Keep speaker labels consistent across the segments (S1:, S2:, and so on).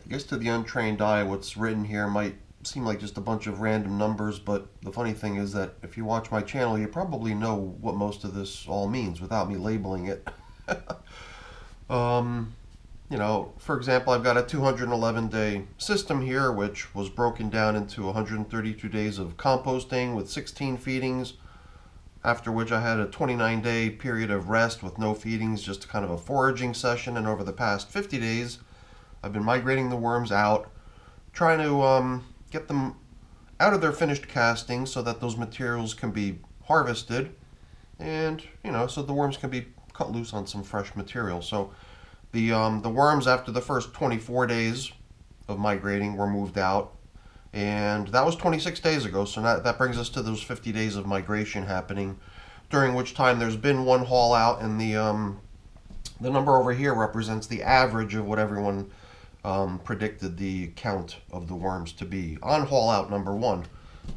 S1: I guess to the untrained eye, what's written here might seem like just a bunch of random numbers, but the funny thing is that if you watch my channel, you probably know what most of this all means without me labeling it. You know, for example, I've got a 211-day system here, which was broken down into 132 days of composting with 16 feedings, after which I had a 29-day period of rest with no feedings, just kind of a foraging session. And over the past 50 days, I've been migrating the worms out, trying to get them out of their finished castings so that those materials can be harvested, and so the worms can be cut loose on some fresh material. So the worms, after the first 24 days of migrating, were moved out, and that was 26 days ago. So that brings us to those 50 days of migration happening, during which time there's been one haul out, and the number over here represents the average of what everyone predicted the count of the worms to be on haul out number 1.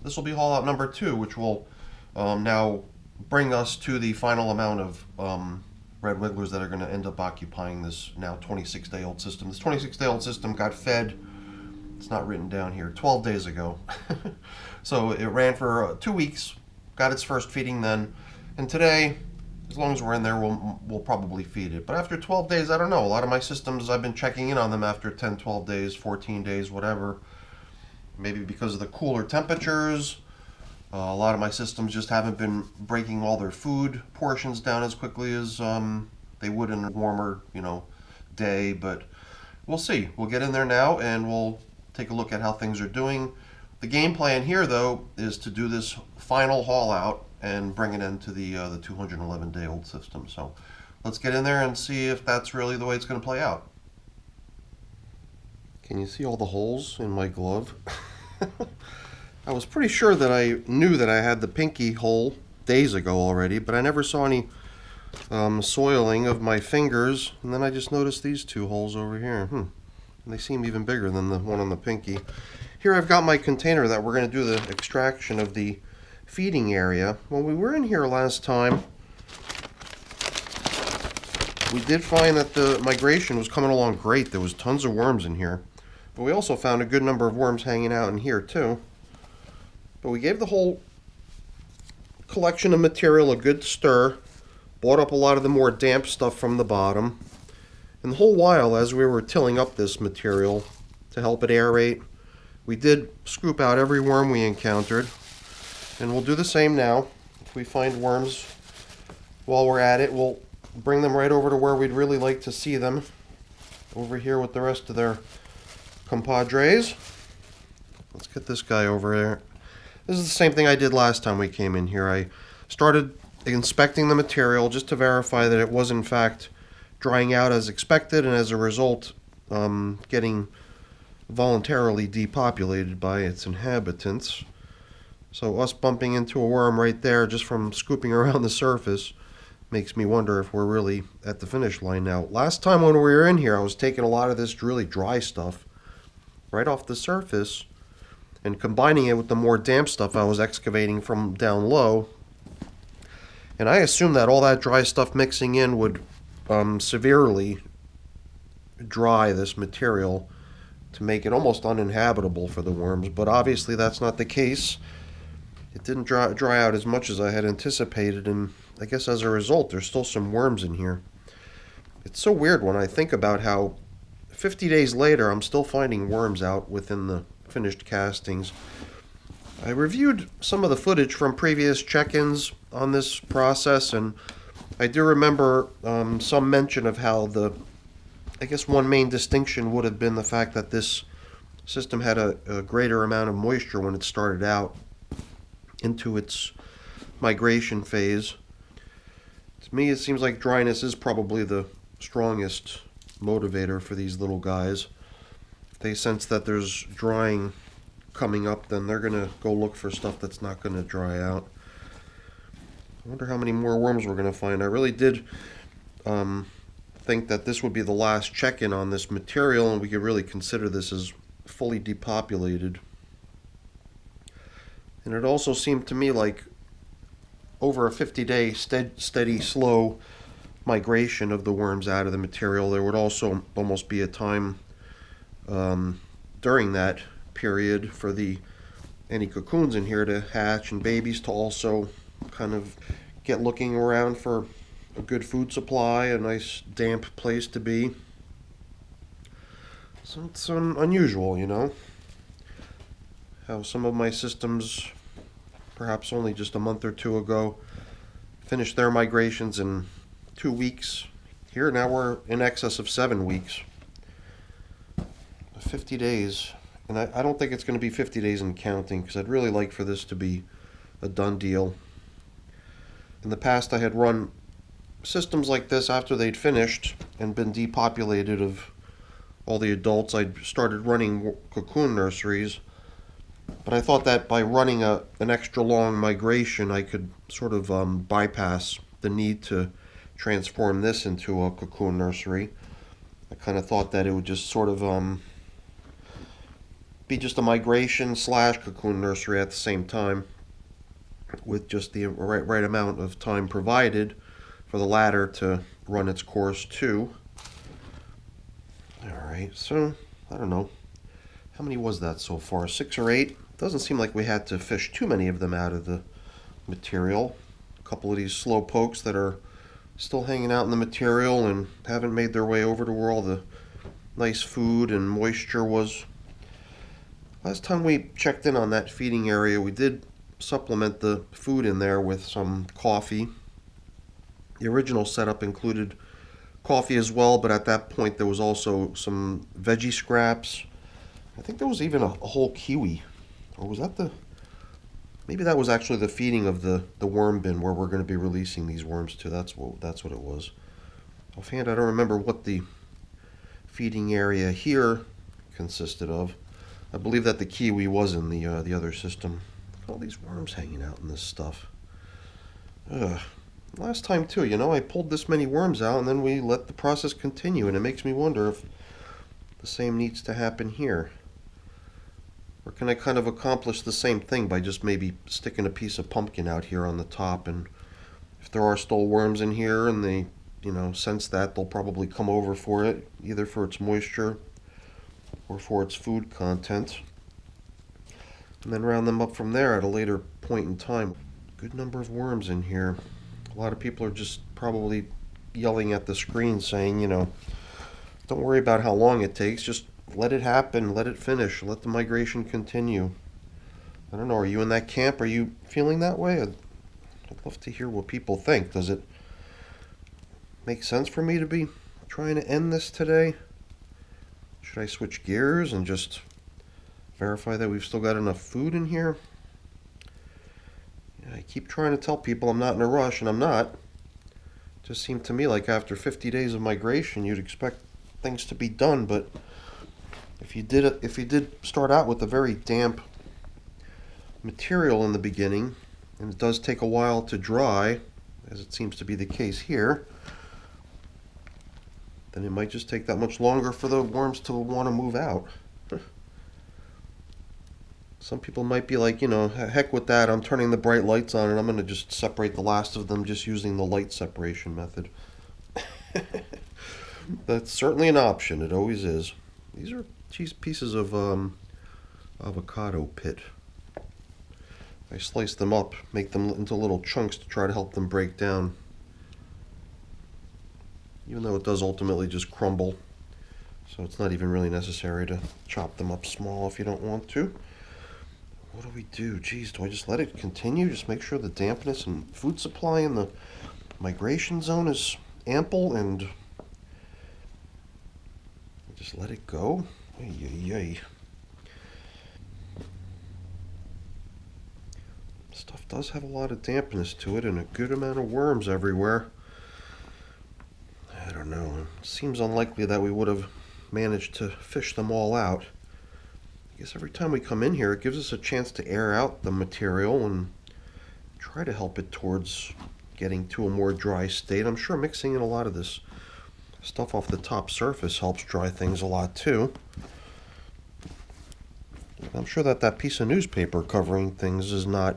S1: This will be haul out number 2, which will now bring us to the final amount of red wigglers that are going to end up occupying this now 26-day-old system. This 26-day-old system got fed, it's not written down here, 12 days ago. So it ran for 2 weeks, got its first feeding then, and today, as long as we're in there, we'll probably feed it. But after 12 days, I don't know. A lot of my systems, I've been checking in on them after 10, 12 days, 14 days, whatever. Maybe because of the cooler temperatures. A lot of my systems just haven't been breaking all their food portions down as quickly as they would in a warmer, day. But we'll see. We'll get in there now and we'll take a look at how things are doing. The game plan here, though, is to do this final haul out and bring it into the 211-day-old system. So let's get in there and see if that's really the way it's going to play out. Can you see all the holes in my glove? I was pretty sure that I knew that I had the pinky hole days ago already, but I never saw any soiling of my fingers, and then I just noticed these 2 holes over here. And they seem even bigger than the one on the pinky. Here I've got my container that we're going to do the extraction of the feeding area. When we were in here last time, we did find that the migration was coming along great. There was tons of worms in here, but we also found a good number of worms hanging out in here too. But we gave the whole collection of material a good stir, brought up a lot of the more damp stuff from the bottom, and the whole while as we were tilling up this material to help it aerate, we did scoop out every worm we encountered. And we'll do the same now. If we find worms while we're at it, we'll bring them right over to where we'd really like to see them, over here with the rest of their compadres. Let's get this guy over there. This is the same thing I did last time we came in here. I started inspecting the material just to verify that it was in fact drying out as expected, and as a result getting voluntarily depopulated by its inhabitants. So us bumping into a worm right there just from scooping around the surface makes me wonder if we're really at the finish line now. Last time when we were in here, I was taking a lot of this really dry stuff right off the surface and combining it with the more damp stuff I was excavating from down low. And I assumed that all that dry stuff mixing in would severely dry this material to make it almost uninhabitable for the worms, but obviously that's not the case. It didn't dry out as much as I had anticipated, and I guess as a result there's still some worms in here. It's so weird when I think about how 50 days later I'm still finding worms out within the finished castings. I reviewed some of the footage from previous check-ins on this process, and I do remember some mention of how I guess one main distinction would have been the fact that this system had a greater amount of moisture when it started out into its migration phase. To me, it seems like dryness is probably the strongest motivator for these little guys. If they sense that there's drying coming up, then they're going to go look for stuff that's not going to dry out. I wonder how many more worms we're going to find. I really did think that this would be the last check-in on this material, and we could really consider this as fully depopulated. And it also seemed to me like over a 50-day steady, slow migration of the worms out of the material, there would also almost be a time during that period for any cocoons in here to hatch and babies to also kind of get looking around for a good food supply, a nice damp place to be. So it's unusual, you know, how some of my systems, perhaps only just a month or two ago, finished their migrations in 2 weeks. Here now we're in excess of 7 weeks. 50 days. And I don't think it's going to be 50 days and counting, because I'd really like for this to be a done deal. In the past, I had run systems like this after they'd finished and been depopulated of all the adults. I'd started running cocoon nurseries, but I thought that by running an extra long migration, I could sort of bypass the need to transform this into a cocoon nursery. I kind of thought that it would just sort of be just a migration slash cocoon nursery at the same time, with just the right amount of time provided for the latter to run its course too. Alright, so I don't know. How many was that so far? 6 or 8? Doesn't seem like we had to fish too many of them out of the material. A couple of these slow pokes that are still hanging out in the material and haven't made their way over to where all the nice food and moisture was. Last time we checked in on that feeding area, we did supplement the food in there with some coffee. The original setup included coffee as well, but at that point there was also some veggie scraps. I think there was even a whole kiwi. Or was that maybe that was actually the feeding of the worm bin where we're going to be releasing these worms to. That's what it was. Offhand, I don't remember what the feeding area here consisted of. I believe that the kiwi was in the other system. Look at all these worms hanging out in this stuff. Ugh. Last time too, you know, I pulled this many worms out and then we let the process continue, and it makes me wonder if the same needs to happen here. Or can I kind of accomplish the same thing by just maybe sticking a piece of pumpkin out here on the top, and if there are still worms in here and they, you know, sense that, they'll probably come over for it, either for its moisture or for its food content, and then round them up from there at a later point in time. Good number of worms in here. A lot of people are just probably yelling at the screen saying, you know, don't worry about how long it takes, just let it happen, let it finish, let the migration continue. I don't know, are you in that camp? Are you feeling that way? I'd love to hear what people think. Does it make sense for me to be trying to end this today? Should I switch gears and just verify that we've still got enough food in here? I keep trying to tell people I'm not in a rush, and I'm not. It just seemed to me like after 50 days of migration, you'd expect things to be done, but if you did start out with a very damp material in the beginning, and it does take a while to dry, as it seems to be the case here, then it might just take that much longer for the worms to want to move out. Some people might be like, you know, heck with that, I'm turning the bright lights on and I'm going to just separate the last of them just using the light separation method. That's certainly an option, it always is. These are pieces of avocado pit. I slice them up, make them into little chunks to try to help them break down. Even though it does ultimately just crumble, so it's not even really necessary to chop them up small if you don't want to. What do we do? Geez, do I just let it continue? Just make sure the dampness and food supply in the migration zone is ample and just let it go? Ay. Stuff does have a lot of dampness to it and a good amount of worms everywhere. I don't know. It seems unlikely that we would have managed to fish them all out. I guess every time we come in here, it gives us a chance to air out the material and try to help it towards getting to a more dry state. I'm sure mixing in a lot of this stuff off the top surface helps dry things a lot too. I'm sure that piece of newspaper covering things is not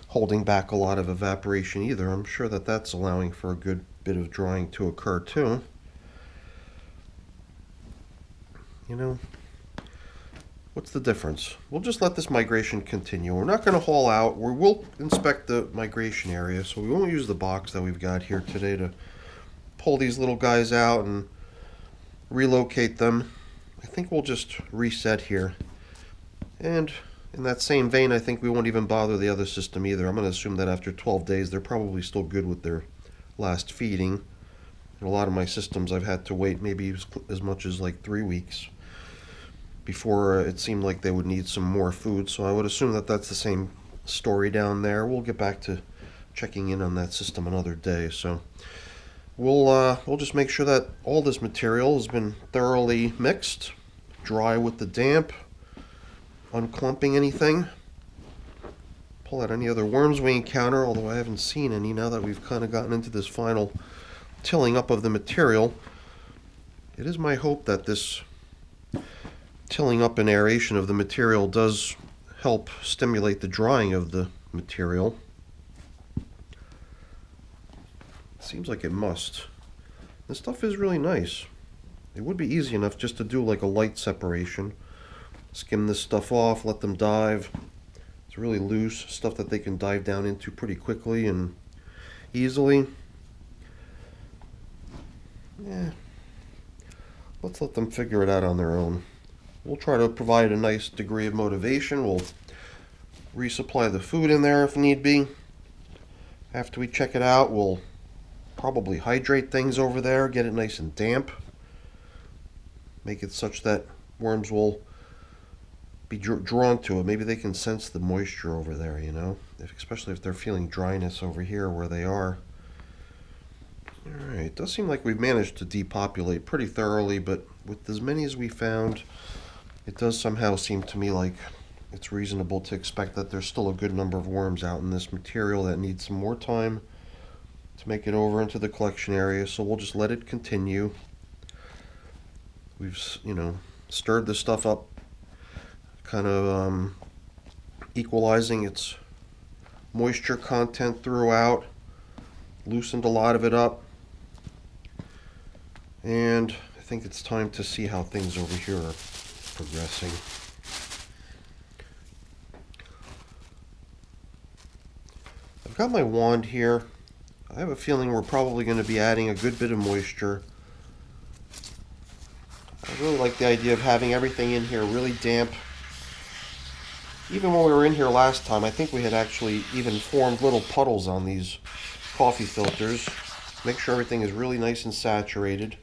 S1: holding back a lot of evaporation either. I'm sure that's allowing for a good bit of drying to occur too. You know, what's the difference? We'll just let this migration continue. We're not going to haul out. We will inspect the migration area, so we won't use the box that we've got here today to pull these little guys out and relocate them. I think we'll just reset here. And in that same vein, I think we won't even bother the other system either. I'm going to assume that after 12 days, they're probably still good with their last feeding. In a lot of my systems, I've had to wait maybe as much as like 3 weeks before it seemed like they would need some more food. So I would assume that that's the same story down there. We'll get back to checking in on that system another day. So we'll just make sure that all this material has been thoroughly mixed, dry with the damp, unclumping anything, pull out any other worms we encounter, although I haven't seen any now that we've kind of gotten into this final tilling up of the material. It is my hope that this tilling up and aeration of the material does help stimulate the drying of the material. Seems like it must. This stuff is really nice. It would be easy enough just to do like a light separation. Skim this stuff off, let them dive. It's really loose, stuff that they can dive down into pretty quickly and easily. Yeah. Let's let them figure it out on their own. We'll try to provide a nice degree of motivation. We'll resupply the food in there if need be. After we check it out, we'll probably hydrate things over there, get it nice and damp. Make it such that worms will be drawn to it. Maybe they can sense the moisture over there, you know, especially if they're feeling dryness over here where they are. Alright, it does seem like we've managed to depopulate pretty thoroughly, but with as many as we found, it does somehow seem to me like it's reasonable to expect that there's still a good number of worms out in this material that needs some more time to make it over into the collection area, so we'll just let it continue. We've, you know, stirred this stuff up, kind of equalizing its moisture content throughout, loosened a lot of it up, and I think it's time to see how things over here are progressing. I've got my wand here. I have a feeling we're probably going to be adding a good bit of moisture. I really like the idea of having everything in here really damp. Even when we were in here last time, I think we had actually even formed little puddles on these coffee filters. Make sure everything is really nice and saturated.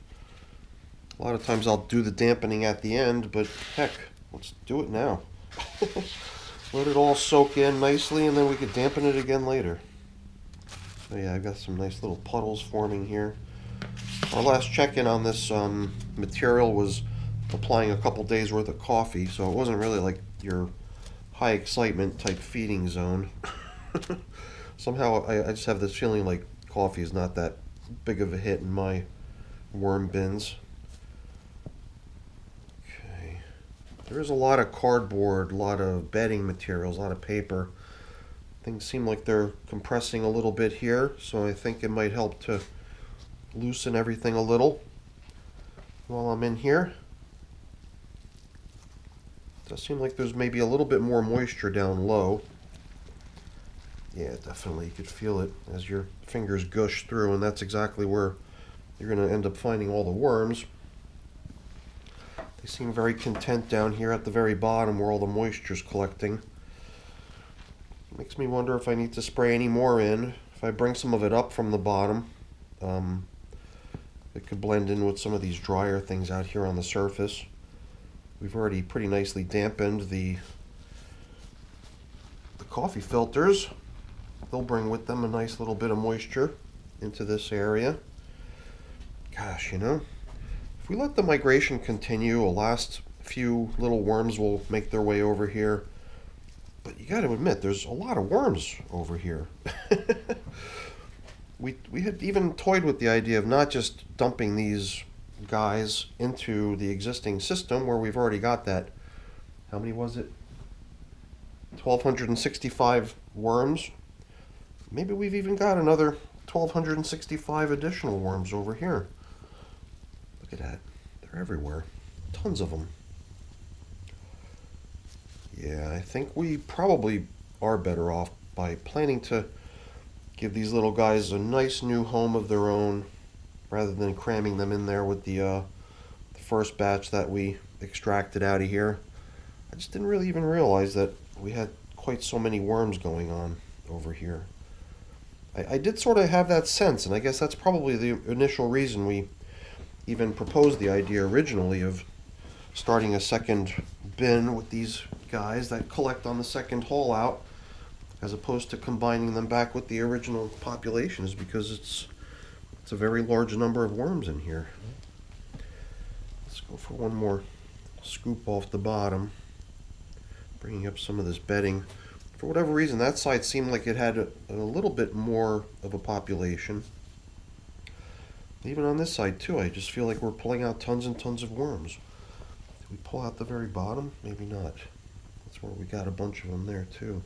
S1: A lot of times I'll do the dampening at the end, but heck, let's do it now. Let it all soak in nicely, and then we could dampen it again later. So yeah, I've got some nice little puddles forming here. Our last check-in on this material was applying a couple days worth of coffee, so it wasn't really like your high excitement type feeding zone. Somehow I just have this feeling like coffee is not that big of a hit in my worm bins. Okay, there is a lot of cardboard, a lot of bedding materials, a lot of paper. Things seem like they're compressing a little bit here, so I think it might help to loosen everything a little while I'm in here. It does seem like there's maybe a little bit more moisture down low. Yeah, definitely, you could feel it as your fingers gush through, and that's exactly where you're going to end up finding all the worms. They seem very content down here at the very bottom where all the moisture's collecting. Makes me wonder if I need to spray any more in. If I bring some of it up from the bottom, it could blend in with some of these drier things out here on the surface. We've already pretty nicely dampened the coffee filters. They'll bring with them a nice little bit of moisture into this area. Gosh, you know, if we let the migration continue, a last few little worms will make their way over here. But you got to admit, there's a lot of worms over here. We had even toyed with the idea of not just dumping these guys into the existing system where we've already got that, how many was it? 1,265 worms. Maybe we've even got another 1,265 additional worms over here. Look at that. They're everywhere. Tons of them. Yeah, I think we probably are better off by planning to give these little guys a nice new home of their own rather than cramming them in there with the first batch that we extracted out of here. I just didn't really even realize that we had quite so many worms going on over here. I did sort of have that sense, and I guess that's probably the initial reason we even proposed the idea originally of starting a second bin with these guys that collect on the second haul out, as opposed to combining them back with the original populations, because it's a very large number of worms in here. Let's go for one more scoop off the bottom, bringing up some of this bedding. For whatever reason, that side seemed like it had a little bit more of a population. Even on this side too, I just feel like we're pulling out tons and tons of worms. Did we pull out the very bottom? Maybe not. That's where we got a bunch of them there too.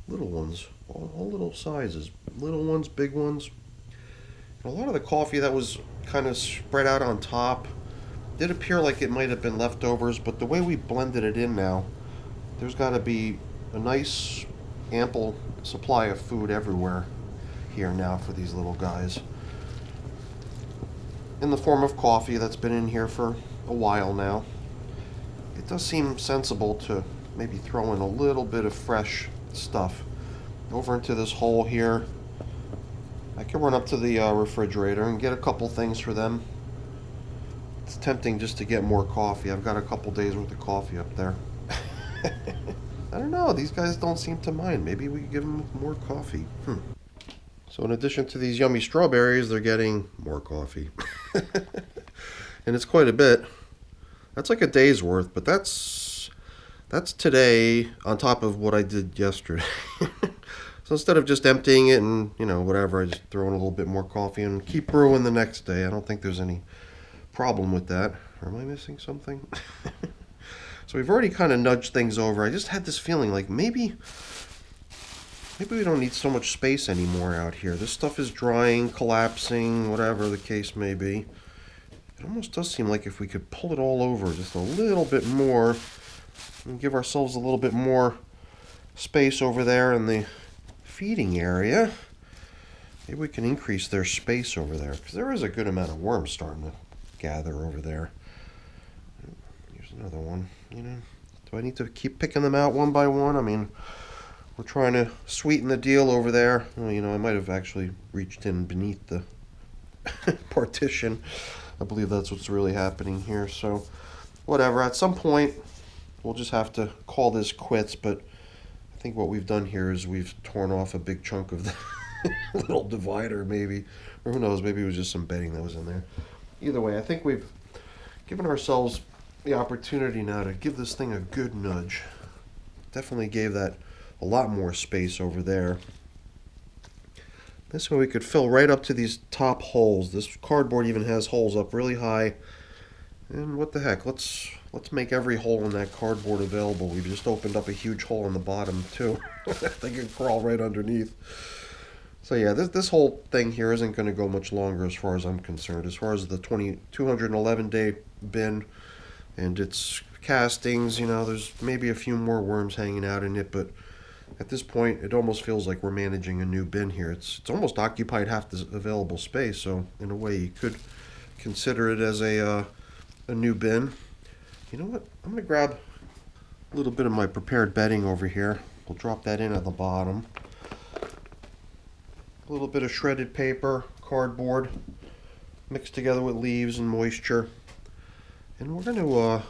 S1: Little ones, all little sizes. Little ones, big ones. And a lot of the coffee that was kind of spread out on top did appear like it might have been leftovers, but the way we blended it in now, there's got to be a nice ample supply of food everywhere here now for these little guys, in the form of coffee that's been in here for a while now. It does seem sensible to maybe throw in a little bit of fresh stuff over into this hole here. I can run up to the refrigerator and get a couple things for them. It's tempting just to get more coffee. I've got a couple days worth of coffee up there. I don't know, these guys don't seem to mind. Maybe we could give them more coffee. So in addition to these yummy strawberries, they're getting more coffee. And it's quite a bit. That's like a day's worth, but that's today on top of what I did yesterday. So instead of just emptying it and, whatever, I just throw in a little bit more coffee and keep brewing the next day. I don't think there's any problem with that. Or am I missing something? So we've already kind of nudged things over. I just had this feeling like maybe we don't need so much space anymore out here. This stuff is drying, collapsing, whatever the case may be. It almost does seem like if we could pull it all over just a little bit more and give ourselves a little bit more space over there in the feeding area, maybe we can increase their space over there, because there is a good amount of worms starting to gather over there. Here's another one. Do I need to keep picking them out one by one? I mean, we're trying to sweeten the deal over there. Well, I might have actually reached in beneath the partition. I believe that's what's really happening here. So, whatever. At some point, we'll just have to call this quits. But I think what we've done here is we've torn off a big chunk of the little divider, maybe. Or who knows, maybe it was just some bedding that was in there. Either way, I think we've given ourselves the opportunity now to give this thing a good nudge. Definitely gave that a lot more space over there. This way we could fill right up to these top holes. This cardboard even has holes up really high. And what the heck, let's make every hole in that cardboard available. We've just opened up a huge hole in the bottom too. They can crawl right underneath. So yeah, this whole thing here isn't going to go much longer as far as I'm concerned. As far as the 211-day bin and its castings, there's maybe a few more worms hanging out in it, but at this point, it almost feels like we're managing a new bin here. It's almost occupied half the available space, so in a way you could consider it as a new bin. You know what? I'm going to grab a little bit of my prepared bedding over here. We'll drop that in at the bottom. A little bit of shredded paper, cardboard, mixed together with leaves and moisture. And we're going to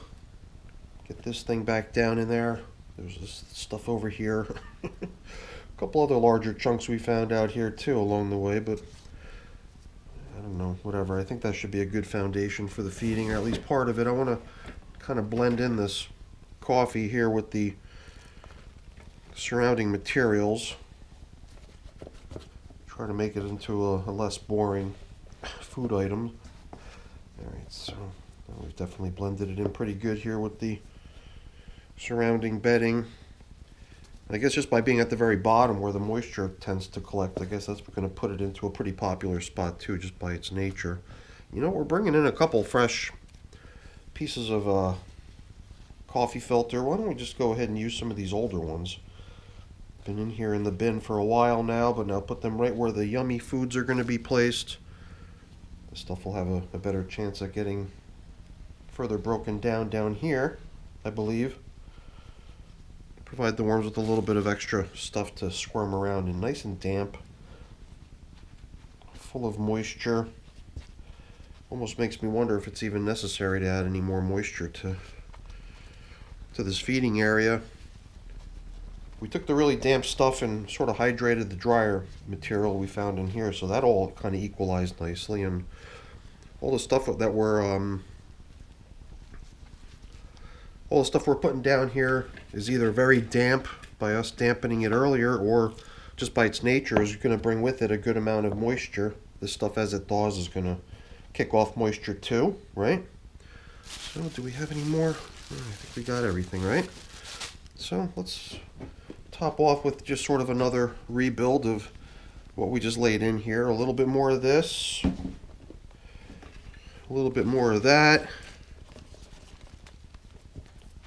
S1: get this thing back down in there. There's this stuff over here. A couple other larger chunks we found out here too along the way, but I don't know, whatever. I think that should be a good foundation for the feeding, or at least part of it. I want to kind of blend in this coffee here with the surrounding materials. Try to make it into a less boring food item. Alright, so we've definitely blended it in pretty good here with the surrounding bedding. I guess just by being at the very bottom where the moisture tends to collect, I guess that's going to put it into a pretty popular spot too, just by its nature. We're bringing in a couple fresh pieces of coffee filter. Why don't we just go ahead and use some of these older ones? Been in here in the bin for a while now, but now put them right where the yummy foods are going to be placed. This stuff will have a better chance at getting further broken down here, I believe. Provide the worms with a little bit of extra stuff to squirm around in. Nice and damp, full of moisture. Almost makes me wonder if it's even necessary to add any more moisture to this feeding area. We took the really damp stuff and sort of hydrated the drier material we found in here, so that all kind of equalized nicely. And all the stuff that we're putting down here is either very damp by us dampening it earlier, or just by its nature is going to bring with it a good amount of moisture. This stuff, as it thaws, is going to kick off moisture too, right? So do we have any more? I think we got everything, right? So let's top off with just sort of another rebuild of what we just laid in here. A little bit more of this, a little bit more of that.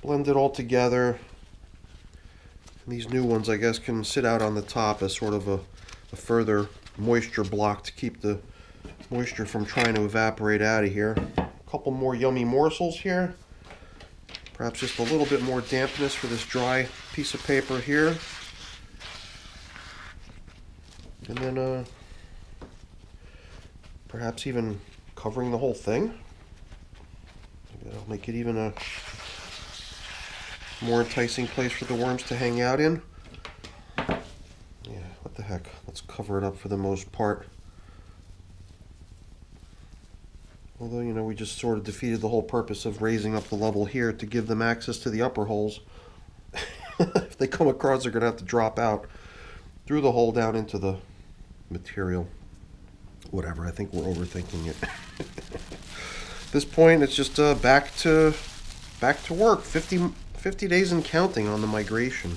S1: Blend it all together. And these new ones, I guess, can sit out on the top as sort of a further moisture block to keep the moisture from trying to evaporate out of here. A couple more yummy morsels here. Perhaps just a little bit more dampness for this dry piece of paper here. And then perhaps even covering the whole thing. Maybe that'll make it even a more enticing place for the worms to hang out in. Yeah, what the heck. Let's cover it up for the most part. Although, you know, we just sort of defeated the whole purpose of raising up the level here to give them access to the upper holes. If they come across, they're going to have to drop out through the hole down into the material. Whatever, I think we're overthinking it. At this point, it's just back to work. 50 days and counting on the migration.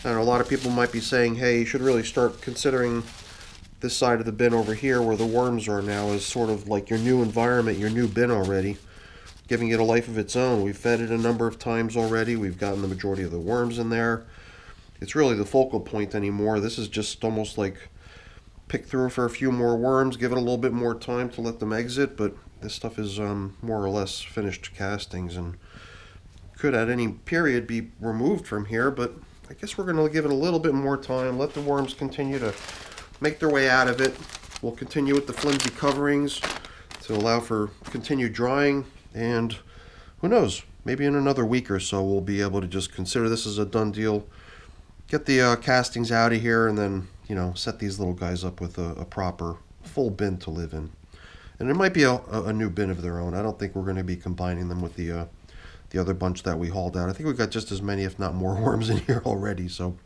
S1: I know a lot of people might be saying, hey, you should really start considering this side of the bin over here where the worms are now is sort of like your new environment, your new bin already, giving it a life of its own. We've fed it a number of times already. We've gotten the majority of the worms in there. It's really the focal point anymore. This is just almost like pick through for a few more worms, give it a little bit more time to let them exit, but this stuff is more or less finished castings and could at any period be removed from here, but I guess we're going to give it a little bit more time, let the worms continue to make their way out of it. We'll continue with the flimsy coverings to allow for continued drying, and who knows, maybe in another week or so we'll be able to just consider this as a done deal, get the castings out of here, and then, you know, set these little guys up with a proper full bin to live in. And it might be a new bin of their own. I don't think we're going to be combining them with the other bunch that we hauled out. I think we've got just as many, if not more, worms in here already, so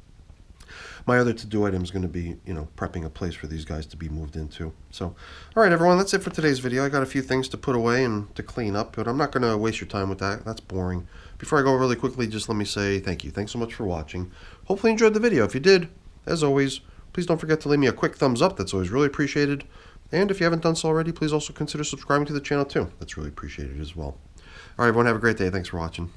S1: my other to-do item is going to be, you know, prepping a place for these guys to be moved into. So, all right, everyone, that's it for today's video. I got a few things to put away and to clean up, but I'm not going to waste your time with that. That's boring. Before I go really quickly, just let me say thank you. Thanks so much for watching. Hopefully you enjoyed the video. If you did, as always, please don't forget to leave me a quick thumbs up. That's always really appreciated. And if you haven't done so already, please also consider subscribing to the channel too. That's really appreciated as well. All right, everyone, have a great day. Thanks for watching.